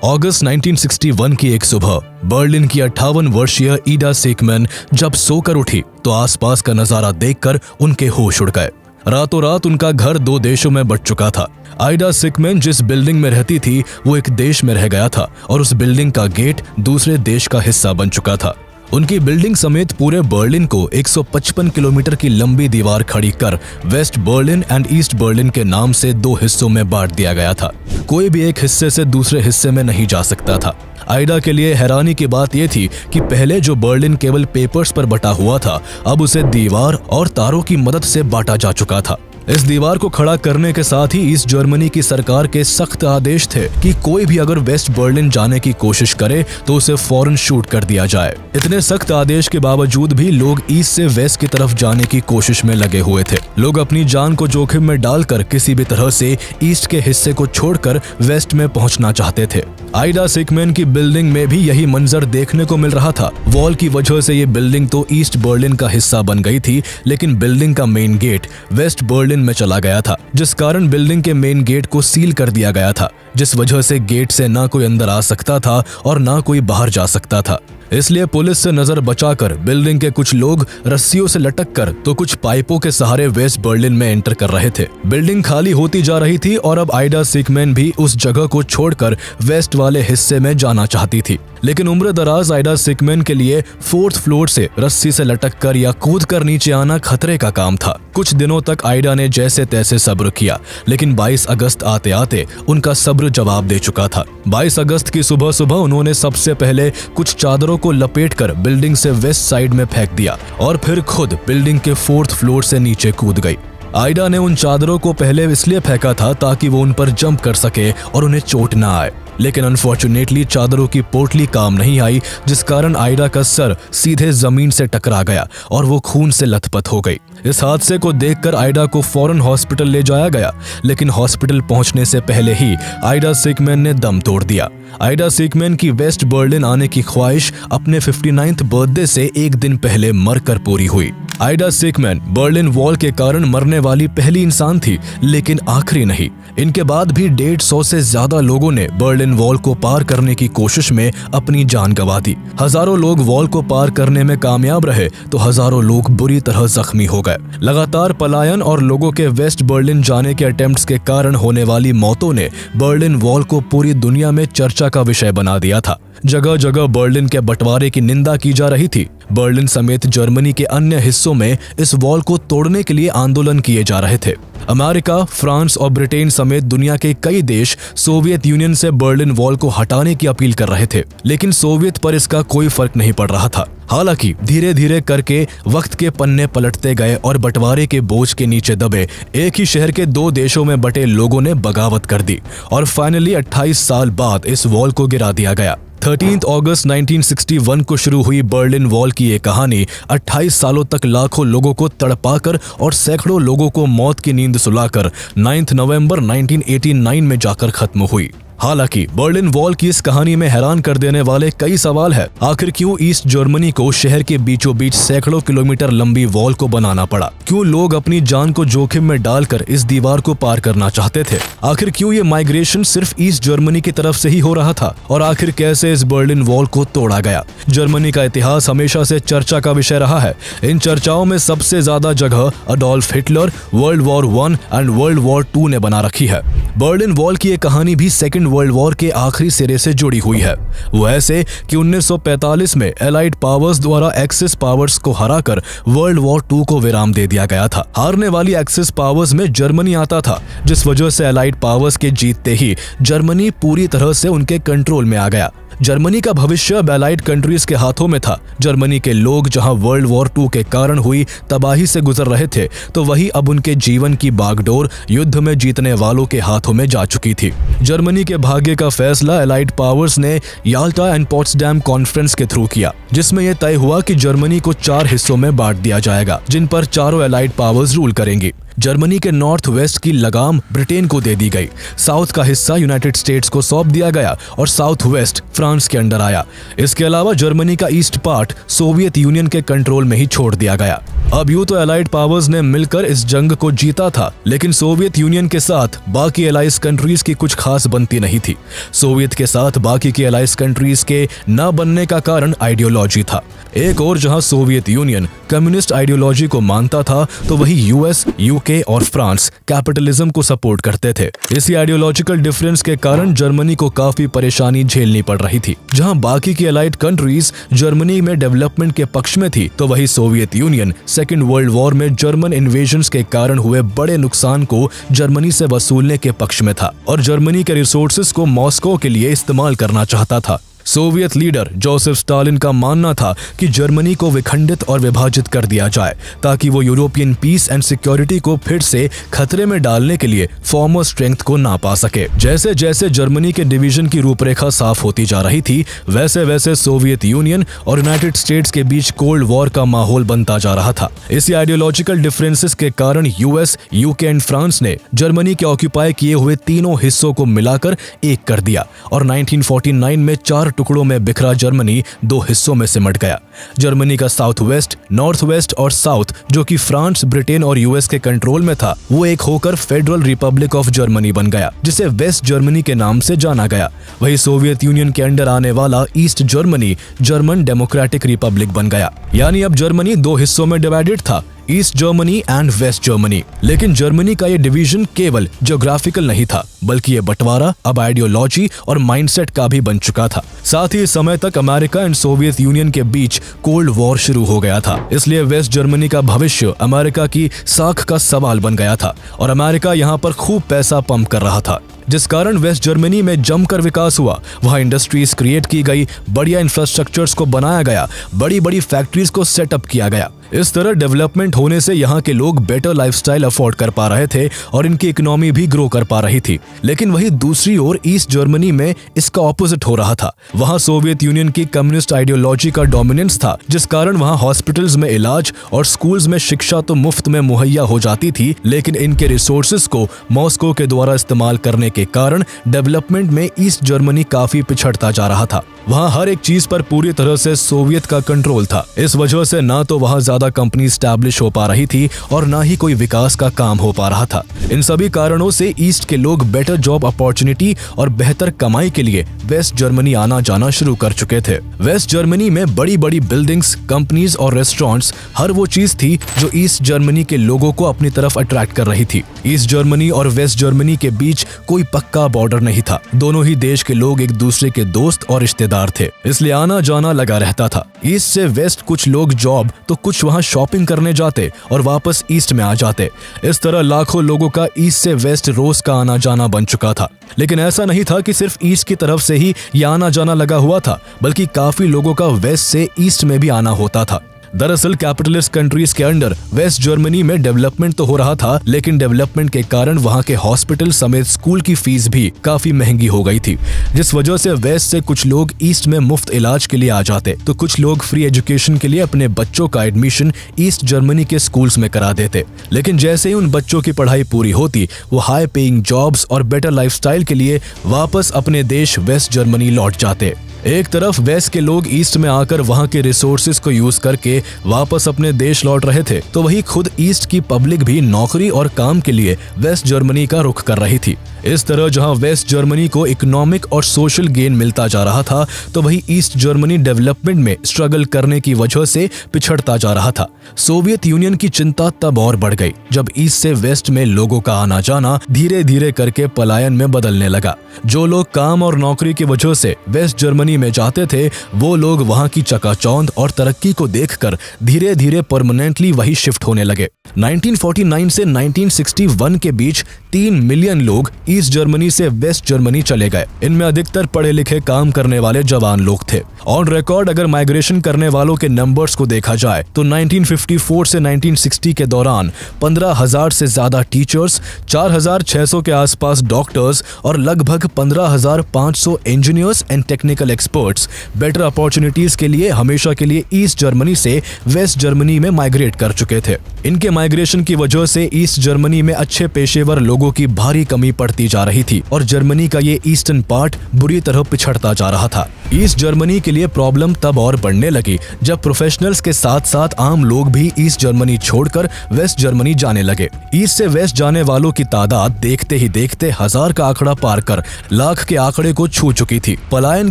अगस्त 1961 की एक सुबह बर्लिन की 58 वर्षीय ईडा सीकमैन जब सोकर उठी तो आसपास का नजारा देखकर उनके होश उड़ गए। रातों रात उनका घर 2 देशों में बंट चुका था। आइडा सीकमैन जिस बिल्डिंग में रहती थी वो एक देश में रह गया था और उस बिल्डिंग का गेट दूसरे देश का हिस्सा बन चुका था। उनकी बिल्डिंग समेत पूरे बर्लिन को 155 किलोमीटर की लंबी दीवार खड़ी कर West Berlin and East Berlin के नाम से 2 हिस्सों में बांट दिया गया था। कोई भी एक हिस्से से दूसरे हिस्से में नहीं जा सकता था। आइडा के लिए हैरानी की बात यह थी कि पहले जो बर्लिन केवल पेपर्स पर बटा हुआ था, अब उसे दीवार और तारों की मदद से बांटा जा चुका था। इस दीवार को खड़ा करने के साथ ही ईस्ट जर्मनी की सरकार के सख्त आदेश थे कि कोई भी अगर वेस्ट बर्लिन जाने की कोशिश करे तो उसे फौरन शूट कर दिया जाए। इतने सख्त आदेश के बावजूद भी लोग ईस्ट से वेस्ट की तरफ जाने की कोशिश में लगे हुए थे। लोग अपनी जान को जोखिम में डालकर किसी भी तरह से ईस्ट के हिस्से को छोड़कर वेस्ट में पहुंचना चाहते थे। आइडा सीकमैन की बिल्डिंग में भी यही मंजर देखने को मिल रहा था। वॉल की वजह से ये बिल्डिंग तो ईस्ट बर्लिन का हिस्सा बन गई थी, लेकिन बिल्डिंग का मेन गेट वेस्ट बर्लिन में चला गया था, जिस कारण बिल्डिंग के मेन गेट को सील कर दिया गया था, जिस वजह से गेट से ना कोई अंदर आ सकता था और ना कोई बाहर जा सकता था। इसलिए पुलिस से नजर बचाकर बिल्डिंग के कुछ लोग रस्सियों से लटक कर तो कुछ पाइपों के सहारे वेस्ट बर्लिन में एंटर कर रहे थे। बिल्डिंग खाली होती जा रही थी और अब आइडा सीकमैन भी उस जगह को छोड़कर वेस्ट वाले हिस्से में जाना चाहती थी, लेकिन उम्र दराज आइडा सीकमैन के लिए 4th फ्लोर से रस्सी से लटक कर या कूद कर नीचे आना खतरे का काम था। कुछ दिनों तक आइडा ने जैसे तैसे सब्र किया, लेकिन 22 अगस्त आते आते उनका सब्र जवाब दे चुका था। 22 अगस्त की सुबह सुबह उन्होंने सबसे पहले कुछ चादरों को लपेटकर बिल्डिंग से वेस्ट साइड में फेंक दिया और फिर खुद बिल्डिंग के 4th फ्लोर से नीचे कूद गई। आइडा ने उन चादरों को पहले इसलिए फेंका था ताकि वो उन पर जंप कर सके और उन्हें चोट ना आए, लेकिन अनफॉर्चुनेटली चादरों की पोटली काम नहीं आई, जिस कारण आइडा का सर सीधे जमीन से टकरा गया और वो खून से लथपथ हो गई। इस हादसे को देखकर आइडा को फौरन हॉस्पिटल ले जाया गया, लेकिन हॉस्पिटल पहुंचने से पहले ही आइडा सीकमैन ने दम तोड़ दिया। आइडा सीकमैन की वेस्ट बर्लिन आने की ख्वाहिश अपने 59th बर्थडे से एक दिन पहले मरकर पूरी हुई। आइडा सीकमैन बर्लिन वॉल के कारण मरने वाली पहली इंसान थी, लेकिन आखिरी नहीं। इनके बाद भी 150 से ज्यादा लोगों ने बर्लिन वॉल को पार करने की कोशिश में अपनी जान गंवा दी। हजारों लोग वॉल को पार करने में कामयाब रहे तो हजारों लोग बुरी तरह जख्मी हो गए। लगातार पलायन और लोगों के वेस्ट बर्लिन जाने के अटेम्प्ट्स के कारण होने वाली मौतों ने बर्लिन वॉल को पूरी दुनिया में चर्चा का विषय बना दिया था। जगह जगह बर्लिन के बंटवारे की निंदा की जा रही थी। बर्लिन समेत जर्मनी के अन्य हिस्सों में इस वॉल को तोड़ने के लिए आंदोलन किए जा रहे थे। अमेरिका, फ्रांस और ब्रिटेन समेत दुनिया के कई देश सोवियत यूनियन से बर्लिन वॉल को हटाने की अपील कर रहे थे, लेकिन सोवियत पर इसका कोई फर्क नहीं पड़ रहा था। हालांकि धीरे धीरे करके वक्त के पन्ने पलटते गए और बंटवारे के बोझ के नीचे दबे एक ही शहर के 2 देशों में बटे लोगों ने बगावत कर दी और फाइनली 28 साल बाद इस वॉल को गिरा दिया गया। 13 अगस्त 1961 को शुरू हुई बर्लिन वॉल की ये कहानी 28 सालों तक लाखों लोगों को तड़पाकर और सैकड़ों लोगों को मौत की नींद सुलाकर 9 नवंबर 1989 में जाकर खत्म हुई। हालांकि बर्लिन वॉल की इस कहानी में हैरान कर देने वाले कई सवाल है। आखिर क्यों ईस्ट जर्मनी को शहर के बीचों बीच सैकड़ों किलोमीटर लंबी वॉल को बनाना पड़ा? क्यों लोग अपनी जान को जोखिम में डालकर इस दीवार को पार करना चाहते थे? आखिर क्यों ये माइग्रेशन सिर्फ ईस्ट जर्मनी की तरफ से ही हो रहा था? और आखिर कैसे इस बर्लिन वॉल को तोड़ा गया? जर्मनी का इतिहास हमेशा से चर्चा का विषय रहा है। इन चर्चाओं में सबसे ज्यादा जगह Adolf Hitler, world war 1 and world war 2 ने बना रखी है। बर्लिन वॉल की ये कहानी भी सेकेंड वर्ल्ड वॉर के आखिरी सिरे से जुड़ी हुई है। वो ऐसे कि 1945 में एलाइड पावर्स द्वारा एक्सिस पावर्स को हराकर वर्ल्ड वॉर 2 को विराम दे दिया गया था। हारने वाली एक्सिस पावर्स में जर्मनी आता था, जिस वजह से एलाइड पावर्स के जीतते ही जर्मनी पूरी तरह से उनके कंट्रोल में आ गया। जर्मनी का भविष्य अब एलाइड कंट्रीज के हाथों में था। जर्मनी के लोग जहां वर्ल्ड वॉर 2 के कारण हुई तबाही से गुजर रहे थे, तो वही अब उनके जीवन की बागडोर युद्ध में जीतने वालों के हाथों में जा चुकी थी। जर्मनी के भाग्य का फैसला एलाइड पावर्स ने याल्टा एंड पोट्सडैम कॉन्फ्रेंस के थ्रू किया, जिसमें यह तय हुआ कि जर्मनी को 4 हिस्सों में बांट दिया जाएगा, जिन पर चारों एलाइड पावर्स रूल करेंगी। जर्मनी के नॉर्थ वेस्ट की लगाम ब्रिटेन को दे दी गई, साउथ का हिस्सा यूनाइटेड स्टेट्स को सौंप दिया गया और साउथ वेस्ट फ्रांस के अंडर आया। इसके अलावा जर्मनी का ईस्ट पार्ट सोवियत यूनियन के कंट्रोल में ही छोड़ दिया गया। अब यूं तो एलाइड पावर्स ने मिलकर इस जंग को जीता था, लेकिन सोवियत यूनियन के साथ बाकी एलाइज कंट्रीज की कुछ खास बनती नहीं थी। सोवियत के साथ बाकी की एलाइज कंट्रीज के न बनने का कारण आइडियोलॉजी था। एक और जहां सोवियत यूनियन कम्युनिस्ट आइडियोलॉजी को मानता था, तो वही यूएस, यूके और फ्रांस कैपिटलिज्म को सपोर्ट करते थे। इसी आइडियोलॉजिकल डिफरेंस के कारण जर्मनी को काफी परेशानी झेलनी पड़ रही थी। जहां बाकी की एलाइड कंट्रीज जर्मनी में डेवलपमेंट के पक्ष में थी, तो वही Soviet union second world war में जर्मन इन्वेजन्स के कारण हुए बड़े नुकसान को जर्मनी से वसूलने के पक्ष में था और जर्मनी के रिसोर्सेज को मॉस्को के लिए इस्तेमाल करना चाहता था। सोवियत लीडर जोसेफ स्टालिन का मानना था कि जर्मनी को विखंडित और विभाजित कर दिया जाए ताकि वो यूरोपियन पीस एंड सिक्योरिटी को फिर से खतरे में डालने के लिए फॉर्मर स्ट्रेंथ को ना पा सके। जैसे जैसे जर्मनी के डिवीजन की रूपरेखा साफ होती जा रही थी, वैसे वैसे सोवियत यूनियन और यूनाइटेड स्टेट्स के बीच कोल्ड वॉर का माहौल बनता जा रहा था। इसी आइडियोलॉजिकल डिफरेंसेस के कारण यूएस, यूके एंड फ्रांस ने जर्मनी के ऑक्यूपाई किए हुए तीनों हिस्सों को मिलाकर एक कर दिया और 1949 में 4 टुकड़ों में बिखरा जर्मनी 2 हिस्सों में सिमट गया। जर्मनी का साउथ वेस्ट, नॉर्थ वेस्ट और साउथ, जो कि फ्रांस, ब्रिटेन और यूएस के कंट्रोल में था, वो एक होकर फेडरल रिपब्लिक ऑफ जर्मनी बन गया, जिसे वेस्ट जर्मनी के नाम से जाना गया। वही सोवियत यूनियन के अंडर आने वाला east Germany German democratic Republic बन गया। यानी अब जर्मनी 2 हिस्सों में डिवाइडेड था, East Germany and West Germany. लेकिन जर्मनी का ये डिवीजन केवल ज्योग्राफिकल नहीं था, बल्कि ये बंटवारा अब आइडियोलॉजी और माइंडसेट का भी बन चुका था। साथ ही इस समय तक अमेरिका एंड सोवियत यूनियन के बीच कोल्ड वॉर शुरू हो गया था। इसलिए वेस्ट जर्मनी का भविष्य अमेरिका की साख का सवाल बन गया था और अमेरिका यहाँ पर खूब पैसा पंप कर रहा था, जिस कारण वेस्ट जर्मनी में जमकर विकास हुआ। वहाँ इंडस्ट्रीज क्रिएट की गई, बढ़िया इंफ्रास्ट्रक्चर्स को बनाया गया, बड़ी बड़ी फैक्ट्रीज को सेटअप किया गया। इस तरह डेवलपमेंट होने से यहाँ के लोग बेटर लाइफस्टाइल अफोर्ड कर पा रहे थे और इनकी इकोनॉमी भी ग्रो कर पा रही थी। लेकिन वही दूसरी ओर ईस्ट जर्मनी में इसका ऑपोजिट हो रहा था। वहाँ सोवियत यूनियन की कम्युनिस्ट आइडियोलॉजी का डोमिनेंस था, जिस कारण वहाँ हॉस्पिटल्स में इलाज और स्कूल्स में शिक्षा तो मुफ्त में मुहैया हो जाती थी, लेकिन इनके रिसोर्सेज को मॉस्को के द्वारा इस्तेमाल करने के कारण डेवलपमेंट में ईस्ट जर्मनी काफी पिछड़ता जा रहा था। वहाँ हर एक चीज पर पूरी तरह से सोवियत का कंट्रोल था। इस वजह से ना तो वहाँ ज्यादा कंपनी स्टैब्लिश हो पा रही थी और ना ही कोई विकास का काम हो पा रहा था। इन सभी कारणों से ईस्ट के लोग बेटर जॉब अपॉर्चुनिटी और बेहतर कमाई के लिए वेस्ट जर्मनी आना जाना शुरू कर चुके थे। वेस्ट जर्मनी में बड़ी बड़ी बिल्डिंग्स, कंपनीज और रेस्टोरेंट्स, हर वो चीज थी जो ईस्ट जर्मनी के लोगों को अपनी तरफ अट्रैक्ट कर रही थी। ईस्ट जर्मनी और वेस्ट जर्मनी के बीच कोई पक्का बॉर्डर नहीं था। दोनों ही देश के लोग एक दूसरे के दोस्त और रिश्तेदार थे, इसलिए आना जाना लगा रहता था। ईस्ट से वेस्ट कुछ लोग जॉब तो कुछ वहां शॉपिंग करने जाते और वापस ईस्ट में आ जाते। इस तरह लाखों लोगों का ईस्ट से वेस्ट रोज का आना जाना बन चुका था। लेकिन ऐसा नहीं था कि सिर्फ ईस्ट की तरफ से ही ये आना जाना लगा हुआ था, बल्कि काफी लोगों का वेस्ट से ईस्ट में भी आना होता था। दरअसल कैपिटलिस्ट कंट्रीज के अंडर वेस्ट जर्मनी में डेवलपमेंट तो हो रहा था, लेकिन डेवलपमेंट के कारण वहां के हॉस्पिटल समेत स्कूल की फीस भी काफी महंगी हो गई थी, जिस वजह से वेस्ट से कुछ लोग ईस्ट में मुफ्त इलाज के लिए आ जाते, तो कुछ लोग फ्री एजुकेशन के लिए अपने बच्चों का एडमिशन ईस्ट जर्मनी के स्कूल्स में करा देते। लेकिन जैसे ही उन बच्चों की पढ़ाई पूरी होती, वो हाई पेइंग जॉब्स और बेटर लाइफस्टाइल के लिए वापस अपने देश वेस्ट जर्मनी लौट जाते। एक तरफ वेस्ट के लोग ईस्ट में आकर वहां के रिसोर्सेज को यूज करके वापस अपने देश लौट रहे थे, तो वही खुद ईस्ट की पब्लिक भी नौकरी और काम के लिए वेस्ट जर्मनी का रुख कर रही थी। इस तरह जहां वेस्ट जर्मनी को इकोनॉमिक और सोशल गेन मिलता जा रहा था, तो वही ईस्ट जर्मनी डेवलपमेंट में स्ट्रगल करने की वजह से पिछड़ता जा रहा था। सोवियत यूनियन की चिंता तब और बढ़ गई जब ईस्ट से वेस्ट में लोगों का आना जाना धीरे धीरे करके पलायन में बदलने लगा। जो लोग काम और नौकरी की वजह से वेस्ट जर्मनी में जाते थे, वो लोग वहां की चकाचौंध और तरक्की को देखकर धीरे धीरे परमानेंटली वही शिफ्ट होने लगे। 1949 से 1961 के बीच 3 मिलियन लोग ईस्ट जर्मनी से वेस्ट जर्मनी चले गए। इनमें अधिकतर पढ़े लिखे काम करने वाले जवान लोग थे। ऑन रिकॉर्ड अगर माइग्रेशन करने वालों के नंबर्स को देखा जाए तो 1954 से 1960 के दौरान 15,000 से ज्यादा टीचर्स, 4,600 के आसपास डॉक्टर्स और लगभग 15,500 engineers and technical experts better opportunities के लिए हमेशा के लिए ईस्ट जर्मनी से वेस्ट जर्मनी में माइग्रेट कर चुके थे। इनके माइग्रेशन की वजह से ईस्ट जर्मनी में अच्छे पेशेवर लोगों की भारी कमी पड़ती जा रही थी और जर्मनी का ये ईस्टर्न पार्ट बुरी तरह पिछड़ता जा रहा था। ईस्ट जर्मनी के लिए प्रॉब्लम तब और बढ़ने लगी जब प्रोफेशनल्स के साथ साथ आम लोग भी ईस्ट जर्मनी छोड़कर वेस्ट जर्मनी जाने लगे। ईस्ट से वेस्ट जाने वालों की तादाद देखते ही देखते 1000 का आंकड़ा पार कर लाख के आंकड़े को छू चुकी थी। पलायन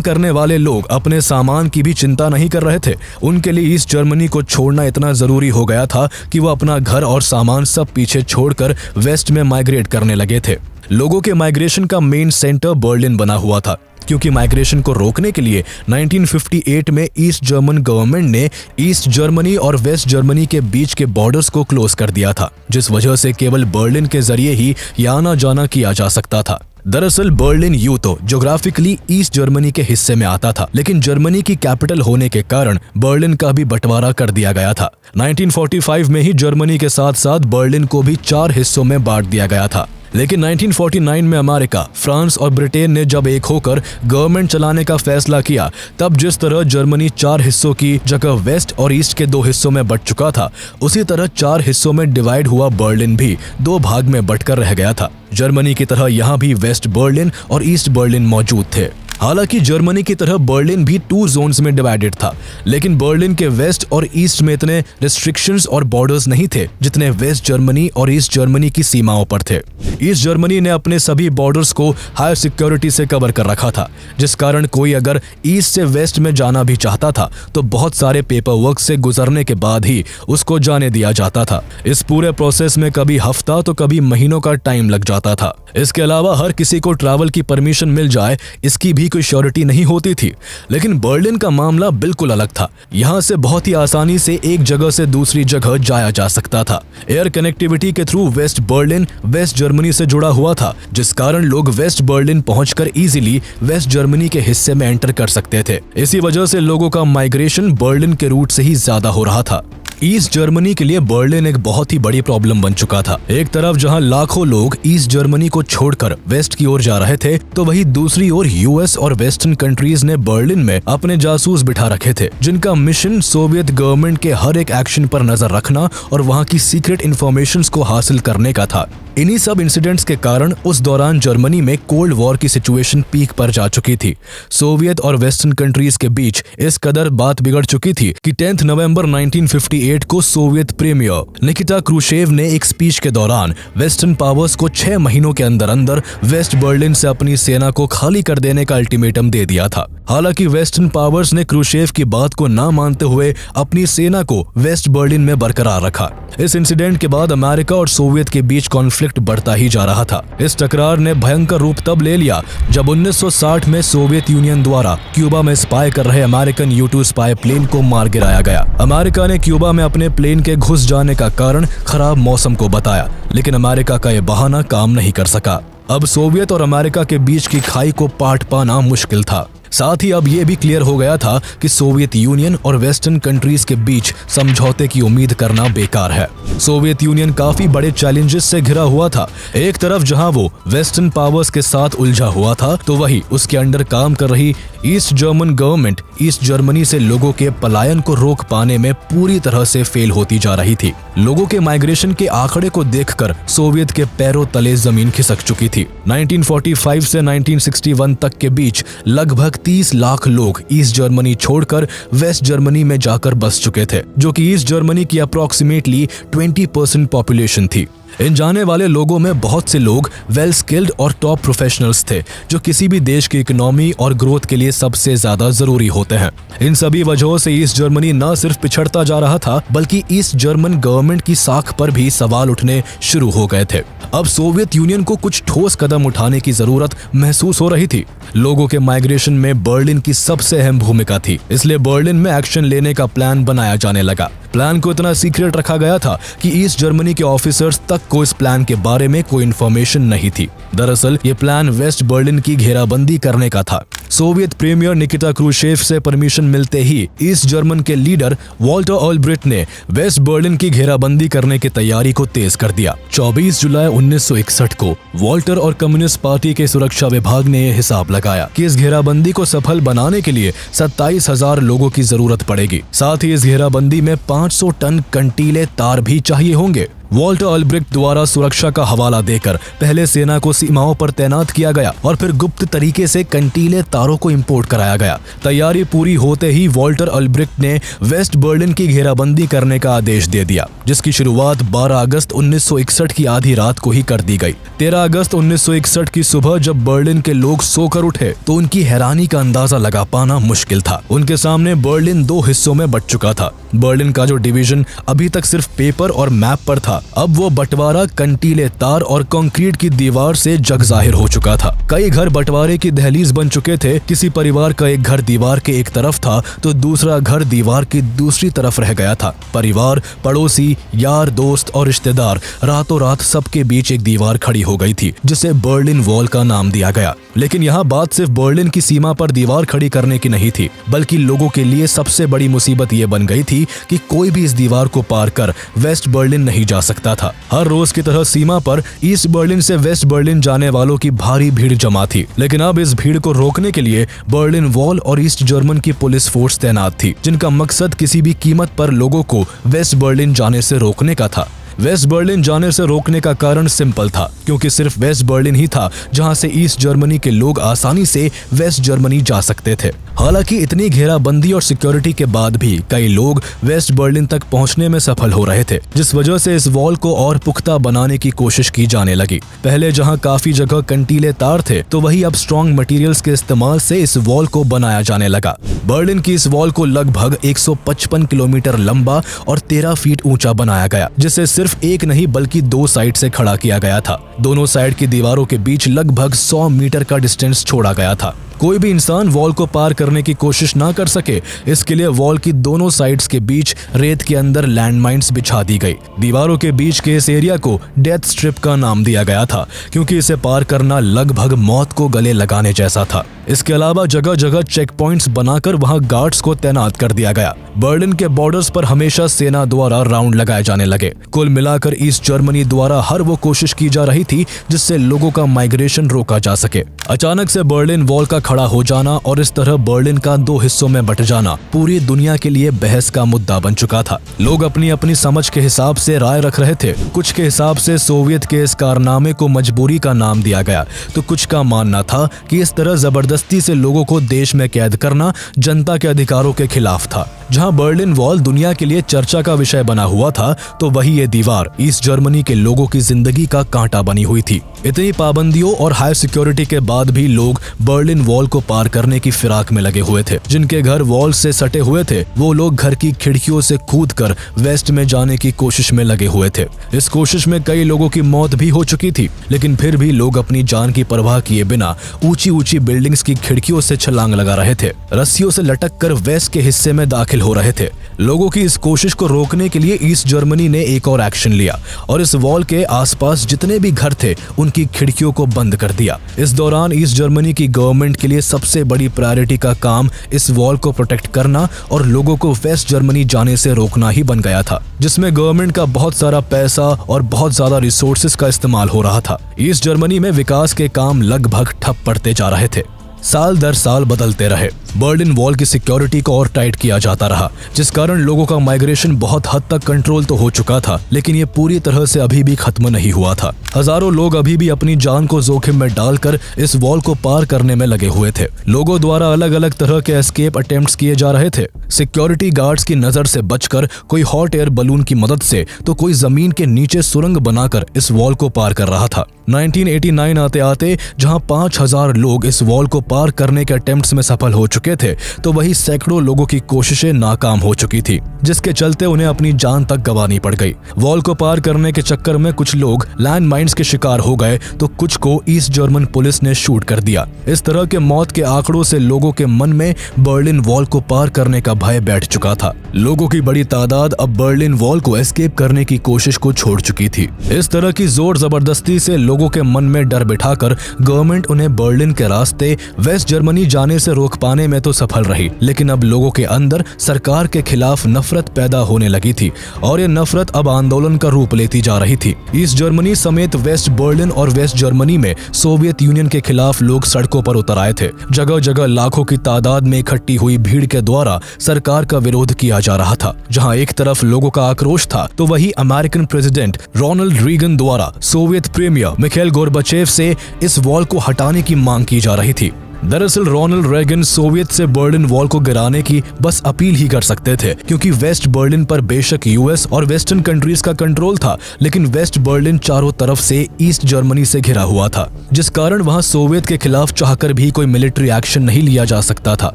करने वाले लोग अपने सामान की भी चिंता नहीं कर रहे थे। उनके लिए ईस्ट जर्मनी को छोड़ना इतना जरूरी हो गया था कि वो अपना घर और सामान सब पीछे छोड़कर वेस्ट में माइग्रेट करने लगे थे। लोगों के माइग्रेशन का मेन सेंटर बर्लिन बना हुआ था, क्योंकि माइग्रेशन को रोकने के लिए 1958 में ईस्ट जर्मन गवर्नमेंट ने ईस्ट जर्मनी और वेस्ट जर्मनी के बीच के बॉर्डर्स को क्लोज कर दिया था, जिस वजह से केवल बर्लिन के जरिए ही आना जाना किया जा सकता था। दरअसल बर्लिन यूं तो ज्योग्राफिकली ईस्ट जर्मनी के हिस्से में आता था, लेकिन जर्मनी की कैपिटल होने के कारण बर्लिन का भी बंटवारा कर दिया गया था। 1945 में ही जर्मनी के साथ साथ बर्लिन को भी 4 हिस्सों में बांट दिया गया था। लेकिन 1949 में अमेरिका, फ्रांस और ब्रिटेन ने जब एक होकर गवर्नमेंट चलाने का फैसला किया, तब जिस तरह जर्मनी 4 हिस्सों की जगह वेस्ट और ईस्ट के 2 हिस्सों में बंट चुका था, उसी तरह 4 हिस्सों में डिवाइड हुआ बर्लिन भी 2 भाग में बंटकर रह गया था। जर्मनी की तरह यहाँ भी वेस्ट बर्लिन और ईस्ट बर्लिन मौजूद थे। हालांकि जर्मनी की तरह बर्लिन भी 2 जोन्स में डिवाइडेड था, लेकिन बर्लिन के वेस्ट और ईस्ट में इतने रिस्ट्रिक्शंस और बॉर्डर्स नहीं थे जितने वेस्ट जर्मनी और ईस्ट जर्मनी की सीमाओं पर थे। ईस्ट जर्मनी ने अपने सभी बॉर्डर्स को हाई सिक्योरिटी से कवर कर रखा था, जिस कारण कोई अगर ईस्ट से वेस्ट में जाना भी चाहता था तो बहुत सारे पेपर वर्क से गुजरने के बाद ही उसको जाने दिया जाता था। इस पूरे प्रोसेस में कभी हफ्ता तो कभी महीनों का टाइम लग जाता था। इसके अलावा हर किसी को ट्रैवल की परमिशन मिल जाए, इसकी भी कोई श्योरिटी नहीं होती थी। लेकिन बर्लिन का मामला बिल्कुल अलग था। यहाँ से बहुत ही आसानी से एक जगह से दूसरी जगह जाया जा सकता था। एयर कनेक्टिविटी के through West Berlin West Germany से जुड़ा हुआ था, जिस कारण लोग वेस्ट बर्लिन पहुंचकर इजीली वेस्ट जर्मनी के हिस्से में एंटर कर सकते थे। इसी वजह से लोगों का माइग्रेशन बर्लिन के रूट से ही ज्यादा हो रहा था। ईस्ट जर्मनी के लिए बर्लिन एक बहुत ही बड़ी प्रॉब्लम बन चुका था। एक तरफ जहां लाखों लोग ईस्ट जर्मनी को छोड़कर वेस्ट की ओर जा रहे थे, तो वहीं दूसरी ओर यूएस और वेस्टर्न कंट्रीज ने बर्लिन में अपने जासूस बिठा रखे थे, जिनका मिशन सोवियत गवर्नमेंट के हर एक एक्शन पर नजर रखना और वहां की सीक्रेट इंफॉर्मेशंस को हासिल करने का था। इन्हीं सब इंसिडेंट्स के कारण उस दौरान जर्मनी में कोल्ड वॉर की सिचुएशन पीक पर जा चुकी थी। सोवियत और वेस्टर्न कंट्रीज के बीच इस कदर बात बिगड़ चुकी थी कि 10 नवंबर 1958 को सोवियत प्रीमियर निकिटा क्रूशेव ने एक स्पीच के दौरान वेस्टर्न पावर्स को 6 महीनों के अंदर अंदर वेस्ट बर्लिन से अपनी सेना को खाली कर देने का अल्टीमेटम दे दिया था। हालांकि वेस्टर्न पावर्स ने क्रूशेव की बात को ना मानते हुए अपनी सेना को वेस्ट बर्लिन में बरकरार रखा। इस इंसिडेंट के बाद अमेरिका और सोवियत के बीच कॉन्फ्लिक्ट बढ़ता ही जा रहा था। इस टकरार ने भयंकर रूप तब ले लिया जब 1960 में सोवियत यूनियन द्वारा क्यूबा में स्पाई कर रहे अमेरिकन U-2 स्पाई प्लेन को मार गिराया गया। अमेरिका ने क्यूबा में अपने प्लेन के घुस जाने का कारण खराब मौसम को बताया, लेकिन अमेरिका का यह बहाना काम नहीं कर सका। अब सोवियत और अमेरिका के बीच की खाई को पाट पाना मुश्किल था। साथ ही अब यह भी क्लियर हो गया था कि सोवियत यूनियन और वेस्टर्न कंट्रीज के बीच समझौते की उम्मीद करना बेकार है। सोवियत यूनियन काफी बड़े चैलेंजेस से घिरा हुआ था। एक तरफ जहां वो वेस्टर्न पावर्स के साथ उलझा हुआ था, तो वही उसके अंडर काम कर रही east German government east Germany से लोगों के पलायन को रोक पाने में पूरी तरह से फेल होती जा रही थी। लोगों के माइग्रेशन के आंकड़े को देखकर सोवियत के पैरों तले जमीन खिसक चुकी थी। 1945 से 1961 तक के बीच लगभग 30 लाख लोग ईस्ट जर्मनी छोड़कर वेस्ट जर्मनी में जाकर बस चुके थे, जो कि ईस्ट जर्मनी की अप्रोक्सीमेटली 20% पॉपुलेशन थी। इन जाने वाले लोगों में बहुत से लोग वेल स्किल्ड और टॉप प्रोफेशनल्स थे, जो किसी भी देश की इकोनॉमी और ग्रोथ के लिए सबसे ज्यादा जरूरी होते हैं। इन सभी वजहों से ईस्ट जर्मनी न सिर्फ पिछड़ता जा रहा था, बल्कि ईस्ट जर्मन गवर्नमेंट की साख पर भी सवाल उठने शुरू हो गए थे। अब सोवियत यूनियन को कुछ ठोस कदम उठाने की जरूरत महसूस हो रही थी। लोगों के माइग्रेशन में बर्लिन की सबसे अहम भूमिका थी, इसलिए बर्लिन में एक्शन लेने का प्लान बनाया जाने लगा। प्लान को इतना सीक्रेट रखा गया था कि ईस्ट जर्मनी के ऑफिसर्स तक को इस प्लान के बारे में कोई इन्फॉर्मेशन नहीं थी। दरअसल ये प्लान वेस्ट बर्लिन की घेराबंदी करने का था। सोवियत प्रीमियर निकिता क्रूशेव से परमिशन मिलते ही ईस्ट जर्मन के लीडर वॉल्टर ऑल्ब्रिcht ने वेस्ट बर्लिन की घेराबंदी करने की तैयारी को तेज कर दिया। 24 जुलाई 1961 को वॉल्टर और कम्युनिस्ट पार्टी के सुरक्षा विभाग ने यह हिसाब लगाया कि इस घेराबंदी को सफल बनाने के लिए 27,000 लोगों की जरूरत पड़ेगी। साथ ही इस घेराबंदी में 500 टन कंटीले तार भी चाहिए होंगे। वॉल्टर ऑल्ब्रिcht द्वारा सुरक्षा का हवाला देकर पहले सेना को सीमाओं पर तैनात किया गया और फिर गुप्त तरीके से कंटीले तारों को इंपोर्ट कराया गया। तैयारी पूरी होते ही वॉल्टर ऑल्ब्रिcht ने वेस्ट बर्लिन की घेराबंदी करने का आदेश दे दिया, जिसकी शुरुआत 12 अगस्त 1961 की आधी रात को ही कर दी गई। 13 अगस्त 1961 की सुबह जब बर्लिन के लोग सोकर उठे तो उनकी हैरानी का अंदाजा लगा पाना मुश्किल था। उनके सामने बर्लिन 2 हिस्सों में बंट चुका था। बर्लिन का जो डिवीजन अभी तक सिर्फ पेपर और मैप पर था, अब वो बंटवारा कंटीले तार और कंक्रीट की दीवार से जग जाहिर हो चुका था। कई घर बंटवारे की दहलीज बन चुके थे। किसी परिवार का एक घर दीवार के एक तरफ था तो दूसरा घर दीवार की दूसरी तरफ रह गया था। परिवार, पड़ोसी, यार, दोस्त और रिश्तेदार रातों रात सबके बीच एक दीवार खड़ी हो गई थी, जिसे बर्लिन वॉल का नाम दिया गया। लेकिन यहाँ बात सिर्फ बर्लिन की सीमा पर दीवार खड़ी करने की नहीं थी, बल्कि लोगों के लिए सबसे बड़ी मुसीबत ये बन गई थी कि कोई भी इस दीवार को पार कर वेस्ट बर्लिन नहीं जा सकता था। हर रोज की तरह सीमा पर ईस्ट बर्लिन से वेस्ट बर्लिन जाने वालों की भारी भीड़ जमा थी। लेकिन अब इस भीड़ को रोकने के लिए बर्लिन वॉल और ईस्ट जर्मन की पुलिस फोर्स तैनात थी, जिनका मकसद किसी भी कीमत पर लोगों को वेस्ट बर्लिन जाने से रोकने का था। वेस्ट बर्लिन जाने से रोकने का कारण सिंपल था, क्योंकि सिर्फ वेस्ट बर्लिन ही था जहां से ईस्ट जर्मनी के लोग आसानी से वेस्ट जर्मनी जा सकते थे। हालांकि इतनी घेराबंदी और सिक्योरिटी के बाद भी कई लोग वेस्ट बर्लिन तक पहुंचने में सफल हो रहे थे, जिस वजह से इस वॉल को और पुख्ता बनाने की कोशिश की जाने लगी। पहले जहां काफी जगह कंटीले तार थे, तो वही अब स्ट्रॉन्ग मटेरियल्स के इस्तेमाल से इस वॉल को बनाया जाने लगा। बर्लिन की इस वॉल को लगभग 155 किलोमीटर लंबा और 13 फीट ऊंचा बनाया गया, जिसे सिर्फ एक नहीं बल्कि 2 साइड से खड़ा किया गया था। दोनों साइड की दीवारों के बीच लगभग 100 मीटर का डिस्टेंस छोड़ा गया था। कोई भी इंसान वॉल को पार करने की कोशिश ना कर सके, इसके लिए वॉल की दोनों साइड्स के बीच रेत के अंदर लैंडमाइंस बिछा दी गई। दीवारों के बीच के इस एरिया को डेथ स्ट्रिप का नाम दिया गया था, क्योंकि इसे पार करना लगभग मौत को गले लगाने जैसा था। इसके अलावा जगह जगह चेक पॉइंट्स बनाकर वहां गार्ड्स को तैनात कर दिया गया। बर्लिन के बॉर्डर्स पर हमेशा सेना द्वारा राउंड लगाए जाने लगे। कुल मिलाकर ईस्ट जर्मनी द्वारा हर वो कोशिश की जा रही थी जिससे लोगों का माइग्रेशन रोका जा सके। अचानक से बर्लिन वॉल का खड़ा हो जाना और इस तरह बर्लिन का 2 हिस्सों में बंट जाना पूरी दुनिया के लिए बहस का मुद्दा बन चुका था। लोग अपनी अपनी समझ के हिसाब से राय रख रहे थे। कुछ के हिसाब से सोवियत के इस कारनामे को मजबूरी का नाम दिया गया, तो कुछ का मानना था कि इस तरह जबरदस्ती से लोगों को देश में कैद करना जनता के अधिकारों के खिलाफ था। जहां बर्लिन वॉल दुनिया के लिए चर्चा का विषय बना हुआ था, तो वही ये दीवार ईस्ट जर्मनी के लोगों की जिंदगी का कांटा बनी हुई थी। इतनी पाबंदियों और हाई सिक्योरिटी के बाद भी लोग बर्लिन वॉल को पार करने की फिराक में लगे हुए थे। जिनके घर वॉल से सटे हुए थे, वो लोग घर की खिड़कियों से कूदकर वेस्ट में जाने की कोशिश में लगे हुए थे। इस कोशिश में कई लोगों की मौत भी हो चुकी थी, लेकिन फिर भी लोग अपनी जान की परवाह किए बिना ऊंची ऊंची बिल्डिंग्स की खिड़कियों से छलांग लगा रहे थे। रस्सियों से लटक कर वेस्ट के हिस्से में दाखिल हो रहे थे। लोगों की इस कोशिश को रोकने के लिए ईस्ट जर्मनी ने एक और एक्शन लिया और इस वॉल के आसपास जितने भी घर थे उनकी खिड़कियों को बंद कर दिया। इस दौरान ईस्ट जर्मनी की गवर्नमेंट के लिए सबसे बड़ी प्रायोरिटी का काम इस वॉल को प्रोटेक्ट करना और लोगों को वेस्ट जर्मनी जाने से रोकना ही बन गया था, जिसमें गवर्नमेंट का बहुत सारा पैसा और बहुत ज्यादा रिसोर्सेज का इस्तेमाल हो रहा था। ईस्ट जर्मनी में विकास के काम लगभग ठप पड़ते जा रहे थे। साल दर साल बदलते रहे। बर्लिन वॉल की सिक्योरिटी को और टाइट किया जाता रहा, जिस कारण लोगों का माइग्रेशन बहुत हद तक कंट्रोल तो हो चुका था, लेकिन ये पूरी तरह से अभी भी खत्म नहीं हुआ था। हजारों लोग अभी भी अपनी जान को जोखिम में डालकर इस वॉल को पार करने में लगे हुए थे। लोगों द्वारा अलग अलग तरह के एस्केप अटेम्प्ट्स किए जा रहे थे। सिक्योरिटी गार्ड्स की नजर से बचकर कोई हॉट एयर बलून की मदद से, तो कोई जमीन के नीचे सुरंग बनाकर इस वॉल को पार कर रहा था। 1989 आते आते जहां 5000 लोग इस वॉल को पार करने के अटेम्प्ट्स में सफल हो चुके थे तो वही सैकड़ों लोगों की कोशिशें नाकाम हो चुकी थी, जिसके चलते उन्हें अपनी जान तक गंवानी पड़ गई। वॉल को पार करने के चक्कर में कुछ लोग लैंड माइन्स के शिकार हो गए तो कुछ को ईस्ट जर्मन पुलिस ने शूट कर दिया। इस तरह के मौत के आंकड़ों से लोगों के मन में बर्लिन वॉल को पार करने का भय बैठ चुका था। लोगों की बड़ी तादाद अब बर्लिन वॉल को एस्केप करने की कोशिश को छोड़ चुकी थी। इस तरह की जोर जबरदस्ती से लोगों के मन में डर बिठाकर गवर्नमेंट उन्हें बर्लिन के रास्ते वेस्ट जर्मनी जाने से रोक पाने में तो सफल रही, लेकिन अब लोगों के अंदर सरकार के खिलाफ नफरत पैदा होने लगी थी और ये नफरत अब आंदोलन का रूप लेती जा रही थी। ईस्ट जर्मनी समेत वेस्ट बर्लिन और वेस्ट जर्मनी में सोवियत यूनियन के खिलाफ लोग सड़कों पर उतर आए थे। जगह जगह लाखों की तादाद में इकट्ठी हुई भीड़ के द्वारा सरकार का विरोध किया जा रहा था। जहां एक तरफ लोगों का आक्रोश था तो वही अमेरिकन प्रेसिडेंट रोनाल्ड रीगन द्वारा सोवियत प्रीमियर मिखाइल गोर्बाचेव से इस वॉल को हटाने की मांग की जा रही थी। दरअसल रोनाल्ड रेगन सोवियत से बर्लिन वॉल को गिराने की बस अपील ही कर सकते थे, क्योंकि वेस्ट बर्लिन पर बेशक यूएस और वेस्टर्न कंट्रीज का कंट्रोल था, लेकिन वेस्ट बर्लिन चारों तरफ से ईस्ट जर्मनी से घिरा हुआ था, जिस कारण वहां सोवियत के खिलाफ चाहकर भी कोई मिलिट्री एक्शन नहीं लिया जा सकता था।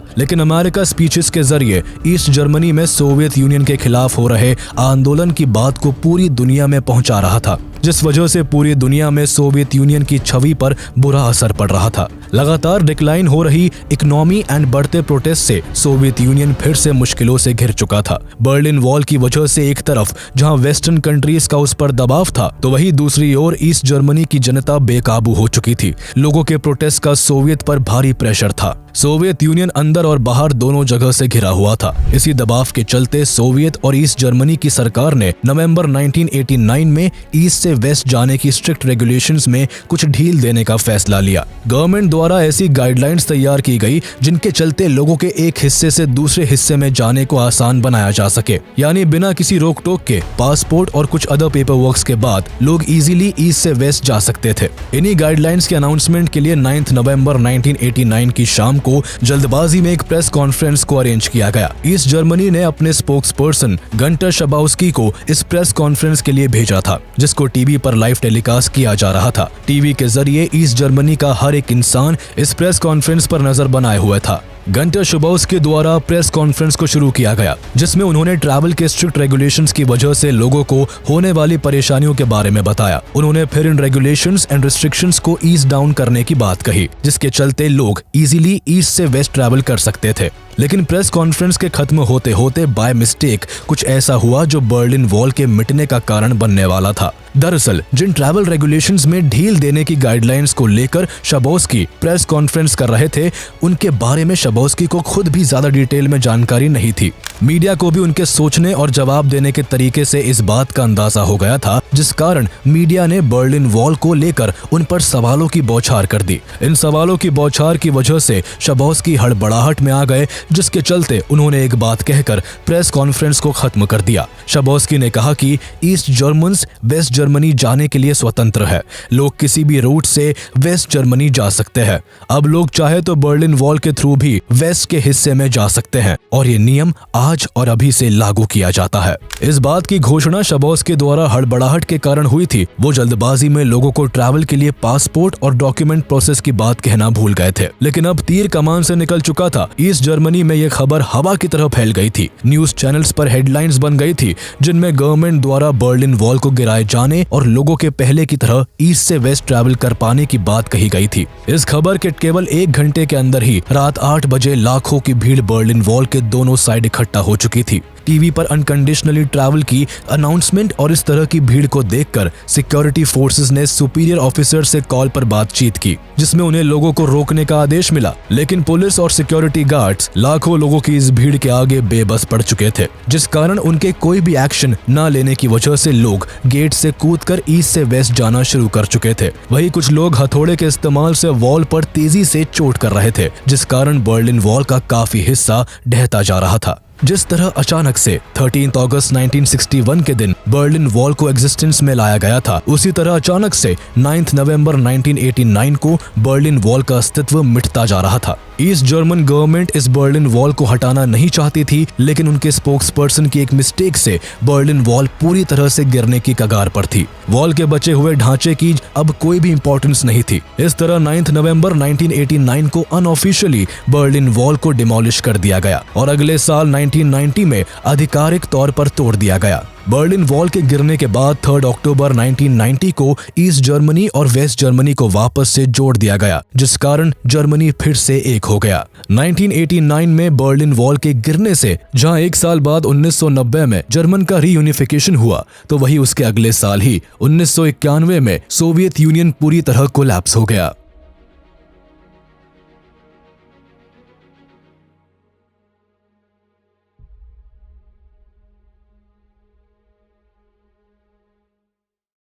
लेकिन अमेरिका स्पीचेस के जरिए ईस्ट जर्मनी में सोवियत यूनियन के खिलाफ हो रहे आंदोलन की बात को पूरी दुनिया में पहुंचा रहा था, जिस वजह से पूरी दुनिया में सोवियत यूनियन की छवि पर बुरा असर पड़ रहा था। लगातार डिक्लाइन हो रही इकोनॉमी एंड बढ़ते प्रोटेस्ट से सोवियत यूनियन फिर से मुश्किलों से घिर चुका था। बर्लिन वॉल की वजह से एक तरफ जहां वेस्टर्न कंट्रीज का उस पर दबाव था तो वहीं दूसरी ओर ईस्ट जर्मनी की जनता बेकाबू हो चुकी थी। लोगों के प्रोटेस्ट का सोवियत पर भारी प्रेशर था। सोवियत यूनियन अंदर और बाहर दोनों जगह से घिरा हुआ था। इसी दबाव के चलते सोवियत और ईस्ट जर्मनी की सरकार ने नवंबर 1989 में ईस्ट से वेस्ट जाने की स्ट्रिक्ट रेगुलेशंस में कुछ ढील देने का फैसला लिया। गवर्नमेंट द्वारा ऐसी गाइडलाइंस तैयार की गई जिनके चलते लोगों के एक हिस्से से दूसरे हिस्से में जाने को आसान बनाया जा सके, यानी बिना किसी रोक टोक के पासपोर्ट और कुछ अदर पेपर वर्क्स के बाद लोग इजीली ईस्ट से वेस्ट जा सकते थे। इन्हीं गाइडलाइंस के अनाउंसमेंट के लिए 9 नवंबर 1989 की शाम को जल्दबाजी में एक प्रेस कॉन्फ्रेंस को अरेंज किया गया। ईस्ट जर्मनी ने अपने स्पोक्स पर्सन गंटर शबाउस्की को इस प्रेस कॉन्फ्रेंस के लिए भेजा था, जिसको टीवी पर लाइव टेलीकास्ट किया जा रहा था। टीवी के जरिए ईस्ट जर्मनी का हर एक इंसान इस प्रेस कॉन्फ्रेंस पर नजर बनाए हुए था। गंटर शबाउस्की द्वारा प्रेस कॉन्फ्रेंस को शुरू किया गया, जिसमें उन्होंने ट्रैवल के स्ट्रिक्ट रेगुलेशंस की वजह से लोगों को होने वाली परेशानियों के बारे में बताया। उन्होंने फिर इन रेगुलेशंस एंड रिस्ट्रिक्शंस को ईज डाउन करने की बात कही, जिसके चलते लोग इजीली ईस्ट से वेस्ट ट्रैवल कर सकते थे। लेकिन प्रेस कॉन्फ्रेंस के खत्म होते होते बाय मिस्टेक कुछ ऐसा हुआ जो बर्लिन वॉल के मिटने का कारण बनने वाला था। दरअसल जिन ट्रैवल रेगुलेशंस में ढील देने की गाइडलाइंस को लेकर शबाउस्की प्रेस कॉन्फ्रेंस कर रहे थे, उनके बारे में शबाउस्की को खुद भी ज्यादा डिटेल में जानकारी नहीं थी। मीडिया को भी उनके सोचने और जवाब देने के तरीके से इस बात का अंदाजा हो गया था, जिस कारण मीडिया ने बर्लिन वॉल को लेकर उन पर सवालों की बौछार कर दी। इन सवालों की बौछार की वजह से शबाउस्की हड़बड़ाहट में आ गए, जिसके चलते उन्होंने एक बात कहकर प्रेस कॉन्फ्रेंस को खत्म कर दिया। शबाउस्की ने कहा कि ईस्ट जर्मन्स वेस्ट जर्मनी जाने के लिए स्वतंत्र है। लोग किसी भी रूट से वेस्ट जर्मनी जा सकते हैं। अब लोग चाहे तो बर्लिन वॉल के थ्रू भी वेस्ट के हिस्से में जा सकते हैं और ये नियम आज और अभी से लागू किया जाता है। इस बात की घोषणा शबाउस्की द्वारा हड़बड़ाहट के कारण हुई थी। वो जल्दबाजी में लोगों को ट्रैवल के लिए पासपोर्ट और डॉक्यूमेंट प्रोसेस की बात कहना भूल गए थे, लेकिन अब तीर कमान से निकल चुका था। ईस्ट जर्मनी में ये खबर हवा की तरह फैल गई थी। न्यूज चैनल्स पर हेडलाइंस बन गई थी, जिनमें गवर्नमेंट द्वारा बर्लिन वॉल को गिराए जाने और लोगों के पहले की तरह ईस्ट से वेस्ट ट्रैवल कर पाने की बात कही गई थी। इस खबर के केवल 1 घंटे के अंदर ही रात 8 बजे लाखों की भीड़ बर्लिन वॉल के दोनों साइड इकट्ठा हो चुकी थी। टीवी पर अनकंडीशनली ट्रैवल की अनाउंसमेंट और इस तरह की भीड़ को देखकर सिक्योरिटी फोर्सेस ने सुपीरियर ऑफिसर से कॉल पर बातचीत की, जिसमें उन्हें लोगों को रोकने का आदेश मिला। लेकिन पुलिस और सिक्योरिटी गार्ड्स लाखों लोगों की इस भीड़ के आगे बेबस पड़ चुके थे, जिस कारण उनके कोई भी एक्शन न लेने की वजह से लोग गेट से कूदकर ईस्ट से वेस्ट जाना शुरू कर चुके थे। वहीं कुछ लोग हथौड़े के इस्तेमाल से वॉल पर तेजी से चोट कर रहे थे, जिस कारण बर्लिन वॉल का काफी हिस्सा ढहता जा रहा था। जिस तरह अचानक से 13 अगस्त 1961 के दिन बर्लिन वॉल को एग्जिस्टेंस में लाया गया था, उसी तरह अचानक से 9 नवंबर 1989 को बर्लिन वॉल का अस्तित्व मिटता जा रहा था। ईस्ट जर्मन गवर्नमेंट इस बर्लिन वॉल को हटाना नहीं चाहती थी, लेकिन उनके स्पोक्सपर्सन की एक मिस्टेक से बर्लिन वॉल पूरी तरह से गिरने की कगार पर थी। वॉल के बचे हुए ढांचे की अब कोई भी इंपॉर्टेंस नहीं थी। इस तरह 9 नवंबर 1989 को अनऑफिशियली बर्लिन वॉल को डिमोलिश कर दिया गया और अगले साल 1990 में आधिकारिक तौर पर तोड़ दिया गया। बर्लिन वॉल के गिरने के बाद 3 अक्टूबर 1990 को ईस्ट जर्मनी और वेस्ट जर्मनी को वापस से जोड़ दिया गया, जिस कारण जर्मनी फिर से एक हो गया। 1989 में बर्लिन वॉल के गिरने से जहां एक साल बाद 1990 में जर्मन का रीयूनिफिकेशन हुआ, तो वही उसके अगले साल ही 1991 में सोवियत यूनियन पूरी तरह कोलैप्स हो गया।